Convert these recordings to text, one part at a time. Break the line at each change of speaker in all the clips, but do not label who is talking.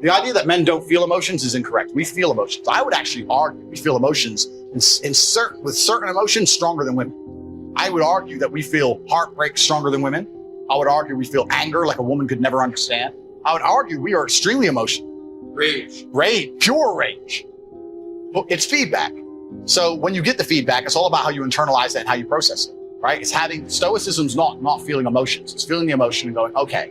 The idea that men don't feel emotions is incorrect. We feel emotions. I would actually argue we feel emotions with certain emotions stronger than women. I would argue that we feel heartbreak stronger than women. I would argue we feel anger like a woman could never understand. I would argue we are extremely emotional. Rage, pure rage. But it's feedback. So when you get the feedback, it's all about how you internalize it and how you process it, right? It's having, stoicism's not feeling emotions. It's feeling the emotion and going, okay,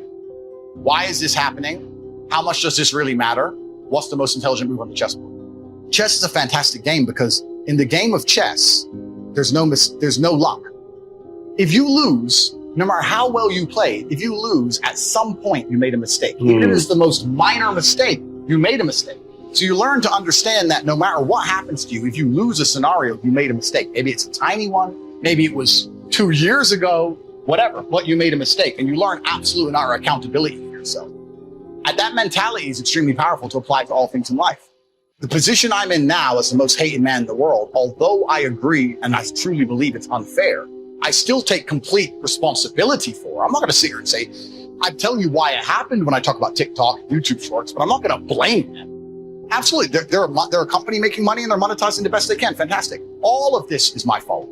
why is this happening? How much does this really matter? What's the most intelligent move on the chessboard? Chess is a fantastic game because in the game of chess, there's no luck. If you lose, no matter how well you played, if you lose, at some point you made a mistake. Even if it's the most minor mistake, you made a mistake. So you learn to understand that no matter what happens to you, if you lose a scenario, you made a mistake. Maybe it's a tiny one, maybe it was 2 years ago, whatever, but you made a mistake. And you learn absolute and utter accountability for yourself. And that mentality is extremely powerful to apply to all things in life. The position I'm in now as the most hated man in the world, although I agree and I truly believe it's unfair, I still take complete responsibility for. I'm not going to sit here and say, I'm telling you why it happened when I talk about TikTok, YouTube shorts, but I'm not going to blame them. Absolutely. They're a company making money and they're monetizing the best they can. Fantastic. All of this is my fault.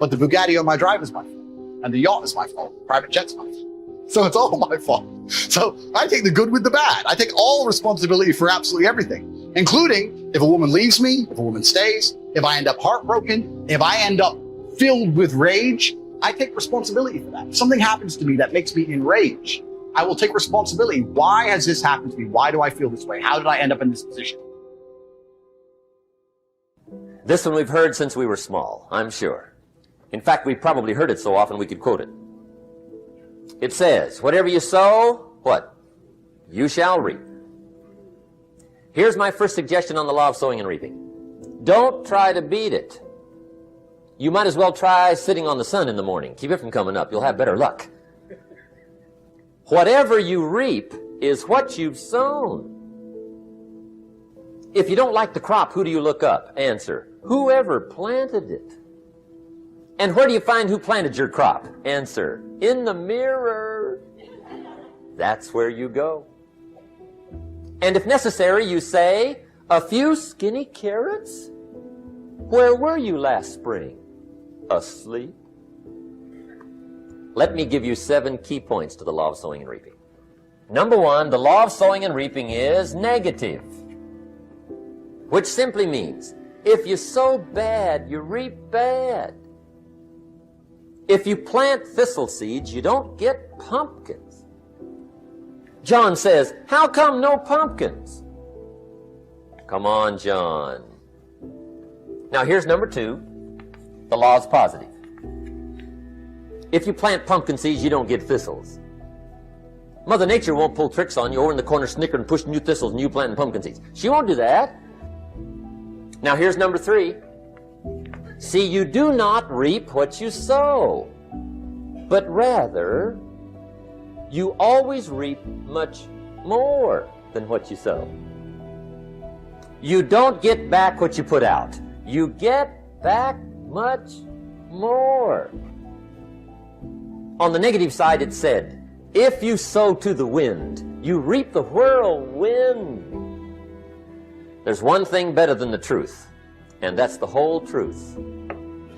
But the Bugatti on my drive is my fault. And the yacht is my fault. Private jet's my fault. So it's all my fault. So I take the good with the bad. I take all responsibility for absolutely everything, including if a woman leaves me, if a woman stays, if I end up heartbroken, if I end up filled with rage, I take responsibility for that. If something happens to me that makes me enraged, I will take responsibility. Why has this happened to me? Why do I feel this way? How did I end up in this position?
This one we've heard since we were small, I'm sure. In fact, we've probably heard it so often we could quote it. It says, whatever you sow, what? You shall reap. Here's my first suggestion on the law of sowing and reaping. Don't try to beat it. You might as well try sitting on the sun in the morning. Keep it from coming up. You'll have better luck. Whatever you reap is what you've sown. If you don't like the crop, who do you look up? Answer, whoever planted it. And where do you find who planted your crop? Answer, in the mirror. That's where you go. And if necessary, you say, a few skinny carrots? Where were you last spring? Asleep? Let me give you 7 key points to the law of sowing and reaping. Number 1, the law of sowing and reaping is negative, which simply means if you sow bad, you reap bad. If you plant thistle seeds, you don't get pumpkins. John says, how come no pumpkins? Come on, John. Now here's number 2. The law is positive. If you plant pumpkin seeds, you don't get thistles. Mother Nature won't pull tricks on you over in the corner snickering and pushing you thistles and you planting pumpkin seeds. She won't do that. Now here's number 3. See, you do not reap what you sow, but rather you always reap much more than what you sow. You don't get back what you put out. You get back much more. On the negative side, it said, if you sow to the wind, you reap the whirlwind. There's one thing better than the truth, and that's the whole truth.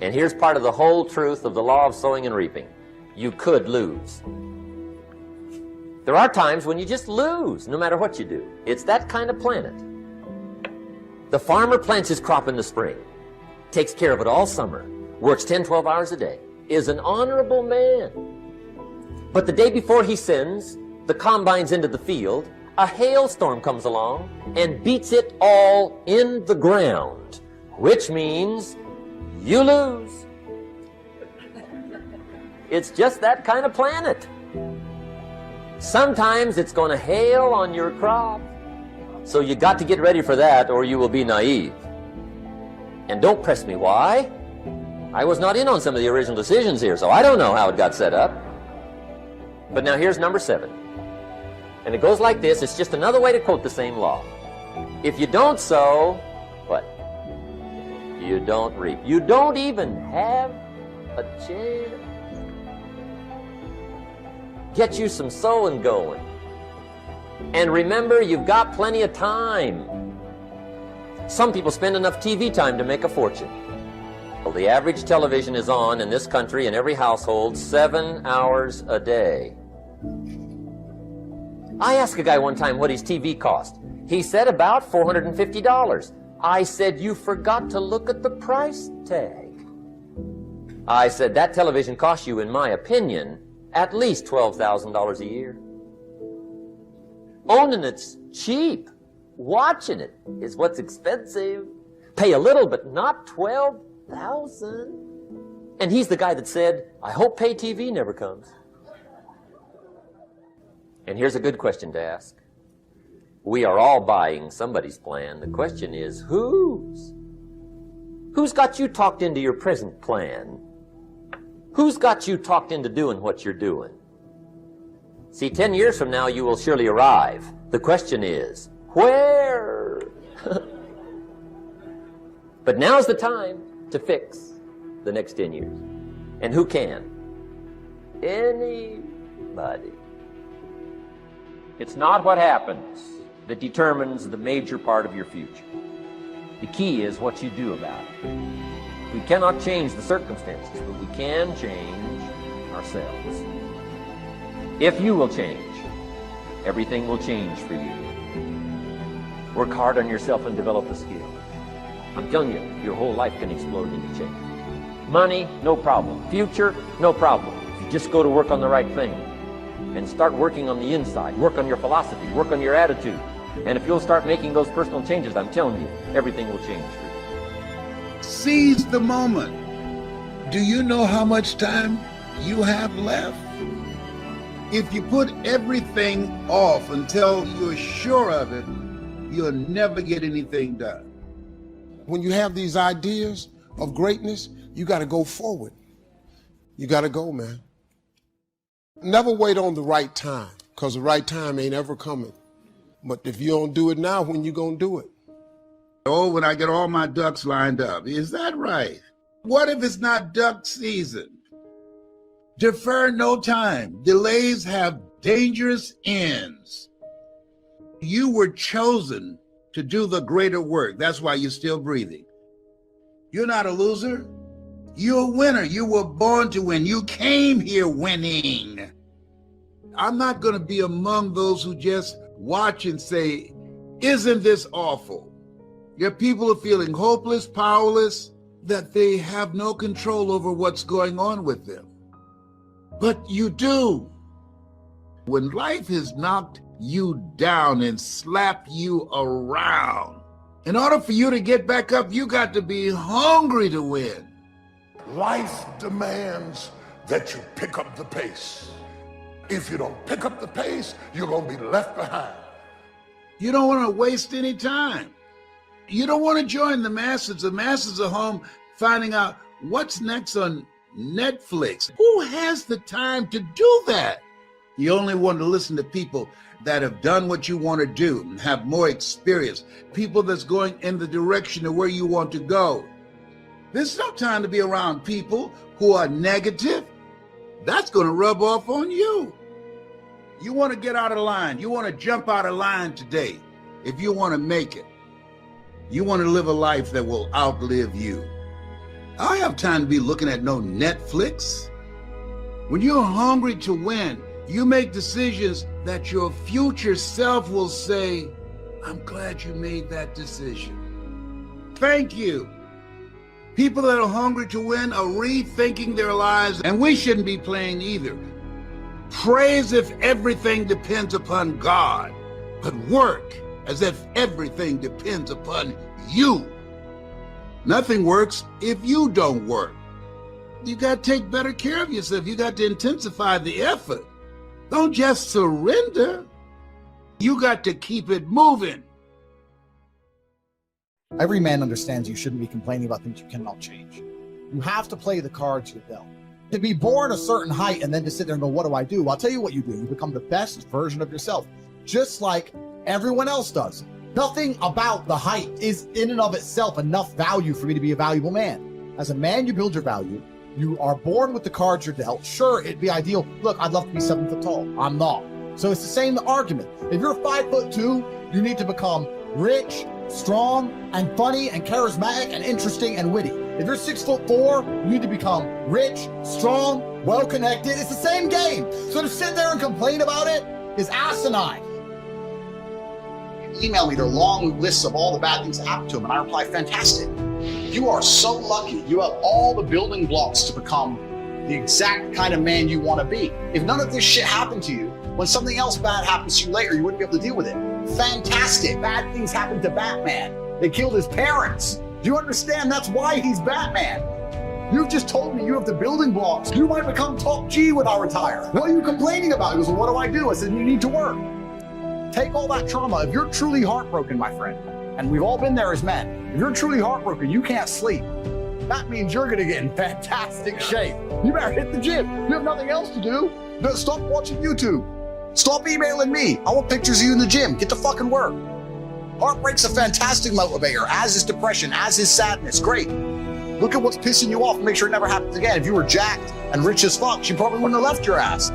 And here's part of the whole truth of the law of sowing and reaping. You could lose. There are times when you just lose, no matter what you do. It's that kind of planet. The farmer plants his crop in the spring, takes care of it all summer, works 10, 12 hours a day, is an honorable man. But the day before he sends the combines into the field, a hailstorm comes along and beats it all in the ground, which means you lose. It's just that kind of planet. Sometimes it's going to hail on your crop, so you got to get ready for that or you will be naive. And don't press me why. I was not in on some of the original decisions here, so I don't know how it got set up. But now here's number 7. And it goes like this. It's just another way to quote the same law. If you don't sow, what? You don't reap. You don't even have a chance. Get you some sowing going. And remember, you've got plenty of time. Some people spend enough TV time to make a fortune. Well, the average television is on in this country in every household 7 hours a day. I asked a guy one time what his TV cost. He said about $450. I said, you forgot to look at the price tag. I said, that television costs you, in my opinion, at least $12,000 a year. Owning it's cheap. Watching it is what's expensive. Pay a little, but not $12,000. And he's the guy that said, I hope pay TV never comes. And here's a good question to ask. We are all buying somebody's plan. The question is, whose? Who's got you talked into your present plan? Who's got you talked into doing what you're doing? See, 10 years from now, you will surely arrive. The question is, where? But now's the time to fix the next 10 years. And who can? Anybody. It's not what happens that determines the major part of your future. The key is what you do about it. We cannot change the circumstances, but we can change ourselves. If you will change, everything will change for you. Work hard on yourself and develop the skills. I'm telling you, your whole life can explode into change. Money, no problem. Future, no problem. If you just go to work on the right thing and start working on the inside, work on your philosophy, work on your attitude. And if you'll start making those personal changes, I'm telling you, everything will change for you.
Seize the moment. Do you know how much time you have left? If you put everything off until you're sure of it, you'll never get anything done.
When you have these ideas of greatness, you got to go forward. You got to go, man. Never wait on the right time, because the right time ain't ever coming. But if you don't do it now, when you gonna do it?
Oh, when I get all my ducks lined up. Is that right? What if it's not duck season? Defer no time. Delays have dangerous ends. You were chosen to do the greater work. That's why you're still breathing. You're not a loser. You're a winner. You were born to win. You came here winning. I'm not going to be among those who just watch and say, isn't this awful? Your people are feeling hopeless, powerless, that they have no control over what's going on with them. But you do. When life has knocked you down and slapped you around, in order for you to get back up, you got to be hungry to win.
Life demands that you pick up the pace. If you don't pick up the pace, you're going to be left behind.
You don't want to waste any time. You don't want to join the masses. The masses are home finding out what's next on Netflix. Who has the time to do that? You only want to listen to people that have done what you want to do and have more experience, people that's going in the direction of where you want to go. There's no time to be around people who are negative. That's going to rub off on you. You want to get out of line. You want to jump out of line today if you want to make it. You want to live a life that will outlive you. I don't have time to be looking at no Netflix. When you're hungry to win, you make decisions that your future self will say, I'm glad you made that decision. Thank you. People that are hungry to win are rethinking their lives, and we shouldn't be playing either. Pray as if everything depends upon God, but work as if everything depends upon you. Nothing works if you don't work. You got to take better care of yourself. You got to intensify the effort. Don't just surrender. You got to keep it moving.
Every man understands you shouldn't be complaining about things you cannot change. You have to play the cards you're dealt. To be born a certain height and then to sit there and go, what do I do? Well, I'll tell you what you do. You become the best version of yourself, just like everyone else does. Nothing about the height is in and of itself enough value for me to be a valuable man. As a man, you build your value. You are born with the cards you're dealt. Sure, it'd be ideal. Look, I'd love to be 7 foot tall. I'm not. So it's the same argument. If you're 5'2", you need to become rich, strong, and funny, and charismatic, and interesting, and witty. If you're 6'4", you need to become rich, strong, well-connected. It's the same game. So to sit there and complain about it is asinine.
Email me their long lists of all the bad things that happened to them, and I reply, fantastic. You are so lucky. You have all the building blocks to become the exact kind of man you want to be. If none of this shit happened to you, when something else bad happens to you later, you wouldn't be able to deal with it. Fantastic. Bad things happened to Batman. They killed his parents. Do you understand? That's why he's Batman. You've just told me you have the building blocks. You might become top G when I retire. What are you complaining about? He goes, well, what do I do? I said, you need to work. Take all that trauma. If you're truly heartbroken, my friend, and we've all been there as men, if you're truly heartbroken, you can't sleep. That means you're gonna get in fantastic shape. You better hit the gym. You have nothing else to do. Stop watching YouTube. Stop emailing me. I want pictures of you in the gym. Get to fucking work. Heartbreak's a fantastic motivator, as is depression, as is sadness. Great. Look at what's pissing you off and make sure it never happens again. If you were jacked and rich as fuck, she probably wouldn't have left your ass.